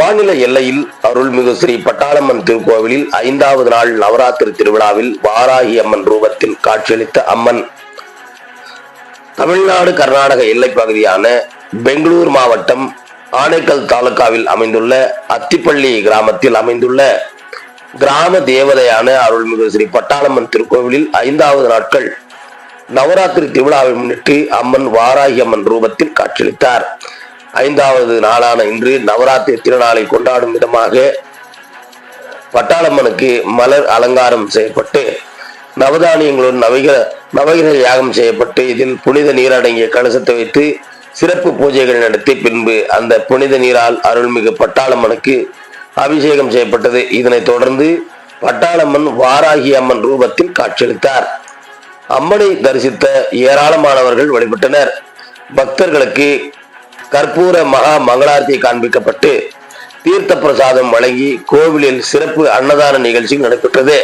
மாநில எல்லையில் அருள்மிகு ஸ்ரீ பட்டாளம்மன் திருக்கோவிலில் 5வது நாள் நவராத்திரி திருவிழாவில் வாராகி அம்மன் ரூபத்தில் காட்சியளித்த அம்மன் தமிழ்நாடு கர்நாடக எல்லை பகுதியான பெங்களூர் மாவட்டம் ஆனைக்கல் தாலுகாவில் அமைந்துள்ள அத்திப்பள்ளி கிராமத்தில் அமைந்துள்ள கிராம தேவதையான அருள்மிகு ஸ்ரீ பட்டாளம்மன் திருக்கோவிலில் 5வது நாட்கள் நவராத்திரி திருவிழாவை முன்னிட்டு அம்மன் வாராகி அம்மன் ரூபத்தில் காட்சியளித்தார். 5வது நாளான இன்று நவராத்திரி திருநாளை கொண்டாடும் விதமாக பட்டாளம்மனுக்கு மலர் அலங்காரம் செய்யப்பட்டு நவதானியங்களுடன் நவகிரக யாகம் செய்யப்பட்டு இதில் புனித நீர் அடங்கிய கலசத்தை வைத்து சிறப்பு பூஜைகள் நடத்தி பின்பு அந்த புனித நீரால் அருள்மிகு பட்டாளம்மனுக்கு அபிஷேகம் செய்யப்பட்டது. இதனைத் தொடர்ந்து பட்டாளம்மன் வாராகி அம்மன் ரூபத்தில் காட்சியளித்தார். அம்மனை தரிசித்த ஏராளமானவர்கள் வழிபட்டனர். பக்தர்களுக்கு கற்பூர மகா மங்களாரத்தி காண்பிக்கப்பட்டு தீர்த்த பிரசாதம் வழங்கி கோவிலில் சிறப்பு அன்னதான நிகழ்ச்சி நடைபெற்றது.